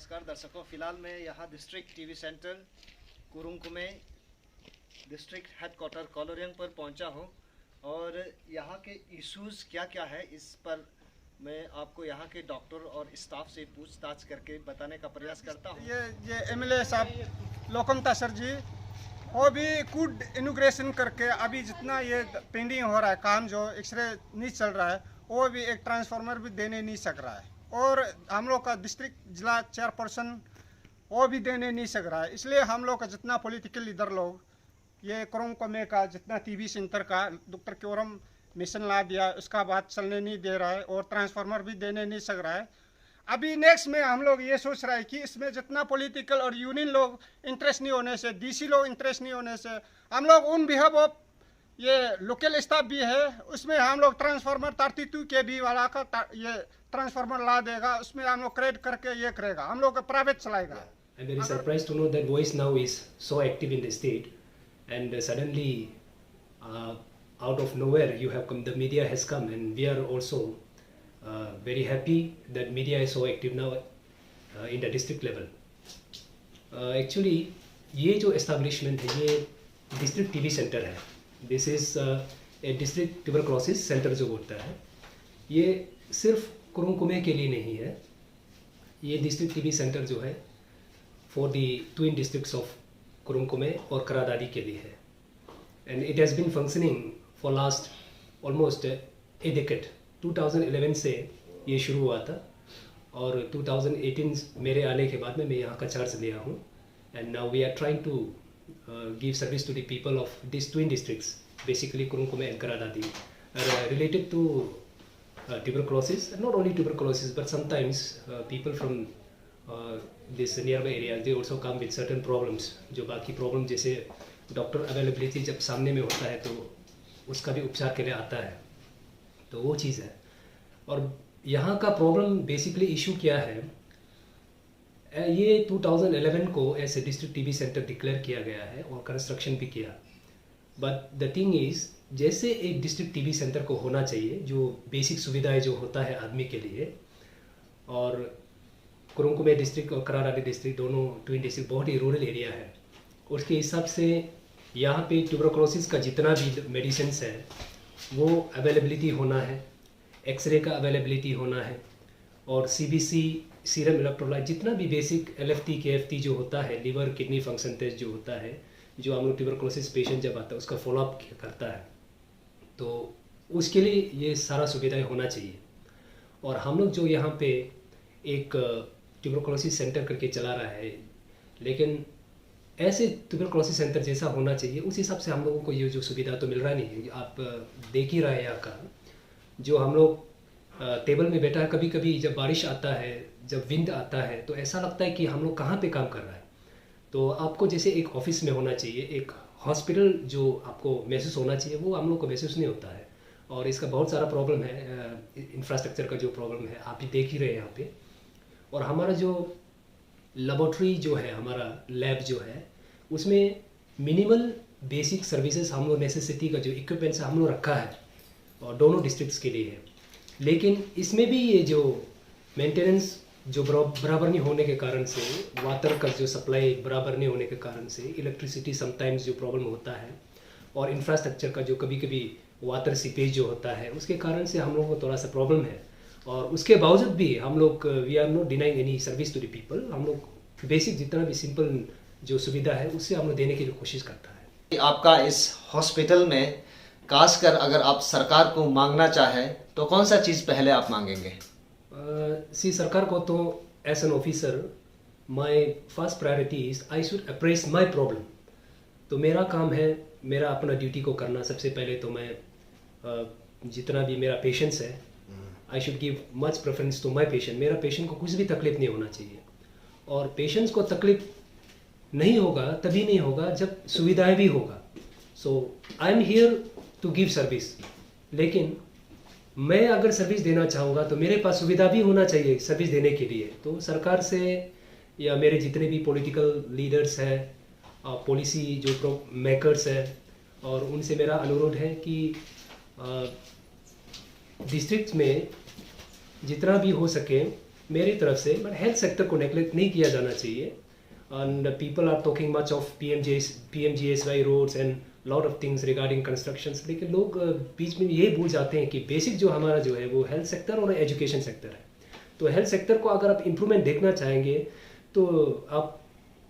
नमस्कार दर्शकों, फिलहाल मैं यहाँ district TV centre Kurung Kumey district headquarter Koloriang पर पहुँचा हूँ और यहाँ के इश्यूज़ क्या क्या है इस पर मैं आपको यहाँ के डॉक्टर और स्टाफ से पूछताछ करके बताने का प्रयास करता हूँ। ये एमएलए साहब लोकमता सर जी वो भी गुड इनोग्रेशन करके अभी जितना ये पेंडिंग हो रहा है काम जो एक्सरे नहीं चल रहा है वो भी एक ट्रांसफार्मर भी देने नहीं सक रहा है और हम लोग का डिस्ट्रिक्ट जिला चेयरपर्सन वो भी देने नहीं सक रहा है। इसलिए हम लोग का जितना पॉलिटिकल लीडर लोग ये कुरुंकुमे का जितना टीबी सेंटर का डॉक्टर क्योरम मिशन ला दिया उसका बात चलने नहीं दे रहा है और ट्रांसफार्मर भी देने नहीं सक रहा है। अभी नेक्स्ट में हम लोग ये सोच रहा है कि इसमें जितना पॉलिटिकल और यूनियन लोग इंटरेस्ट नहीं होने से, डीसी लोग इंटरेस्ट नहीं होने से हम लोग उन बिहाफ ऑफ ये लोकल स्टाफ भी है उसमें हम लोग ट्रांसफार्मर 32 kV वाला का ये ट्रांसफार्मर ला देगा, उसमें हम लोग क्रेडिट करके ये करेगा, हम लोग प्राइवेट चलाएगा। I'm very surprised to know that Voice now is so active in the state, and suddenly, out of nowhere, the media has come, and we are also very happy that media is so active now in the district level. Actually, ये जो establishment है ये district TB center है. This is a district tuberculosis center जो होता है. ये सिर्फ कुरुंकुमे के लिए नहीं है. ये district TB center जो है for the twin districts of कुरुंकुमे और करादादी के लिए है. And it has been functioning for last almost a decade. 2011 से ये शुरू हुआ था और 2018 मेरे आने के बाद में मैं यहाँ का चार्ज लिया हूँ. And now we are trying to give service to the people of these twin districts, basically Kurunkume and Karadadi, related to tuberculosis. And not only tuberculosis, but sometimes people from this nearby areas, they also come with certain problems. जो बाकी problem जैसे doctor availability जब सामने में होता है तो उसका भी उपचार के लिए आता है, तो वो चीज़ है. और यहाँ का प्रॉब्लम बेसिकली इशू क्या है, ये 2011 को ऐसे डिस्ट्रिक्ट टीबी सेंटर डिक्लेयर किया गया है और कंस्ट्रक्शन भी किया. बट द थिंग इज़ जैसे एक डिस्ट्रिक्ट टीबी सेंटर को होना चाहिए जो बेसिक सुविधाएं जो होता है आदमी के लिए, और कुरुंकुमे डिस्ट्रिक्ट और कराराडी डिस्ट्रिक्ट दोनों ट्विन डिस्ट्रिक्ट बहुत ही रूरल एरिया है, उसके हिसाब से यहाँ पे ट्यूबरकुलोसिस का जितना भी मेडिसिन्स है वो अवेलेबिलिटी होना है, एक्सरे का अवेलेबिलिटी होना है, और सीबीसी सीरम इलेक्ट्रोलाइट जितना भी बेसिक एलएफटी केएफटी जो होता है, लिवर किडनी फंक्शन टेस्ट जो होता है, जो हम लोग ट्यूबरकुलोसिस पेशेंट जब आता है उसका फॉलोअप करता है, तो उसके लिए ये सारा सुविधाएं होना चाहिए. और हम लोग जो यहाँ पे एक ट्यूबरकुलोसिस सेंटर करके चला रहा है, लेकिन ऐसे ट्यूबरकुलोसिस सेंटर जैसा होना चाहिए उस हिसाब से हम लोगों को ये जो सुविधा तो मिल रहा नहीं है. आप देख ही रहे हैं यहाँ का जो हम लोग टेबल में बैठा है, कभी कभी जब बारिश आता है, जब विंड आता है, तो ऐसा लगता है कि हम लोग कहाँ पे काम कर रहा है. तो आपको जैसे एक ऑफिस में होना चाहिए, एक हॉस्पिटल जो आपको महसूस होना चाहिए, वो हम लोग को महसूस नहीं होता है. और इसका बहुत सारा प्रॉब्लम है, इंफ्रास्ट्रक्चर का जो प्रॉब्लम है आप भी देख ही रहे हैं यहाँ पे. और हमारा जो लेबोरेटरी जो है, हमारा लैब जो है, उसमें मिनिमल बेसिक सर्विसेज हम लोग नेसेसिटी का जो इक्विपमेंट्स हम लोग रखा है और दोनों डिस्ट्रिक्ट्स के लिए है. लेकिन इसमें भी ये जो मेंटेनेंस जो बराबर नहीं होने के कारण से, वाटर का जो सप्लाई बराबर नहीं होने के कारण से, इलेक्ट्रिसिटी समटाइम्स जो प्रॉब्लम होता है, और इंफ्रास्ट्रक्चर का जो कभी कभी वाटर सीपेज जो होता है उसके कारण से हम लोगों को थोड़ा सा प्रॉब्लम है. और उसके बावजूद भी हम लोग we are not denying any service to the people. हम लोग बेसिक जितना भी सिंपल जो सुविधा है उससे हम लोग देने की कोशिश करता है. आपका इस हॉस्पिटल में खासकर अगर आप सरकार को मांगना चाहे तो कौन सा चीज़ पहले आप मांगेंगे? सरकार को तो as an officer my first priority is I should express my problem. तो मेरा काम है मेरा अपना ड्यूटी को करना. सबसे पहले तो मैं जितना भी मेरा पेशेंट्स है, I should give much preference to my patient. मेरा पेशेंट को कुछ भी तकलीफ नहीं होना चाहिए, और पेशेंट्स को तकलीफ नहीं होगा तभी नहीं होगा जब सुविधाएं भी होगा. So I am here to give service, लेकिन मैं अगर सर्विस देना चाहूँगा तो मेरे पास सुविधा भी होना चाहिए सर्विस देने के लिए. तो सरकार से या मेरे जितने भी पॉलिटिकल लीडर्स हैं, पॉलिसी जो मेकर्स हैं, और उनसे मेरा अनुरोध है कि डिस्ट्रिक्ट में जितना भी हो सके मेरी तरफ से, बट हेल्थ सेक्टर को नेग्लेक्ट नहीं किया जाना चाहिए. And people are talking much of PMGSY roads and lot of things regarding constructions. लेकिन लोग बीच में ये भूल जाते हैं कि बेसिक जो हमारा जो है वो हेल्थ सेक्टर और एजुकेशन सेक्टर है. तो हेल्थ सेक्टर को अगर आप इम्प्रूवमेंट देखना चाहेंगे तो आप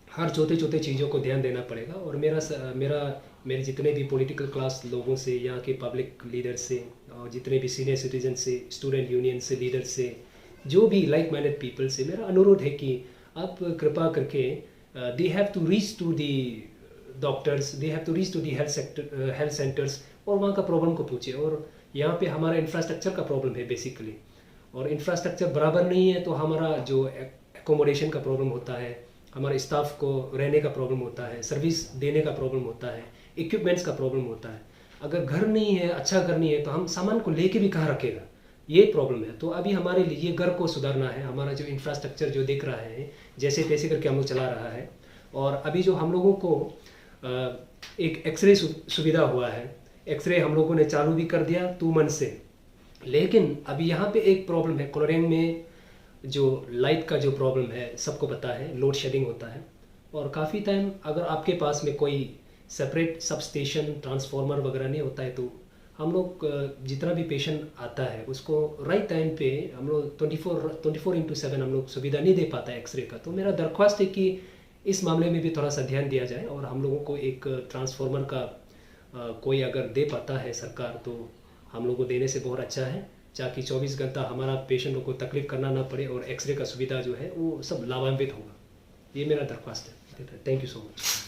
हर छोटे छोटे चीज़ों को ध्यान देना पड़ेगा. और मेरे जितने भी पॉलिटिकल क्लास लोगों से, यहाँ के पब्लिक लीडर से, और जितने भी सीनियर सिटीजन से, स्टूडेंट यूनियन से, लीडर से, जो भी लाइक माइंडेड पीपल से मेरा अनुरोध है कि आप कृपा करके they have to reach to the doctors, they have to reach to the health centres और वहाँ का प्रॉब्लम को पूछे. और यहाँ पे हमारा इंफ्रास्ट्रक्चर का प्रॉब्लम है बेसिकली, और इंफ्रास्ट्रक्चर बराबर नहीं है तो हमारा जो एकोमोडेशन का प्रॉब्लम होता है, हमारे स्टाफ को रहने का प्रॉब्लम होता है, सर्विस देने का प्रॉब्लम होता है, इक्विपमेंट्स का प्रॉब्लम होता है. अगर घर नहीं है, अच्छा घर नहीं है, तो हम सामान को लेके भी कहाँ रखेगा, ये प्रॉब्लम है. तो अभी हमारे लिए घर को सुधारना है. हमारा जो इंफ्रास्ट्रक्चर जो दिख रहा है जैसे तैसे करके हम लोग चला रहा है. और अभी जो हम लोगों को एक एक्सरे सुविधा हुआ है, एक्सरे हम लोगों ने चालू भी कर दिया 2 मंथ से. लेकिन अभी यहाँ पे एक प्रॉब्लम है, कोलोरेंग में जो लाइट का जो प्रॉब्लम है सबको पता है, लोड शेडिंग होता है. और काफ़ी टाइम अगर आपके पास में कोई सेपरेट सब स्टेशन ट्रांसफार्मर वगैरह नहीं होता है तो हम लोग जितना भी पेशेंट आता है उसको राइट टाइम पे हम लोग 24/7 हम लोग सुविधा नहीं दे पाता है एक्सरे का. तो मेरा दरख्वास्त है कि इस मामले में भी थोड़ा सा ध्यान दिया जाए और हम लोगों को एक ट्रांसफार्मर का कोई अगर दे पाता है सरकार तो हम लोगों को देने से बहुत अच्छा है, ताकि 24 घंटा हमारा पेशेंटों को तकलीफ करना ना पड़े और एक्सरे का सुविधा जो है वो सब लाभान्वित होगा. ये मेरा दरख्वास्त है. Thank you so much.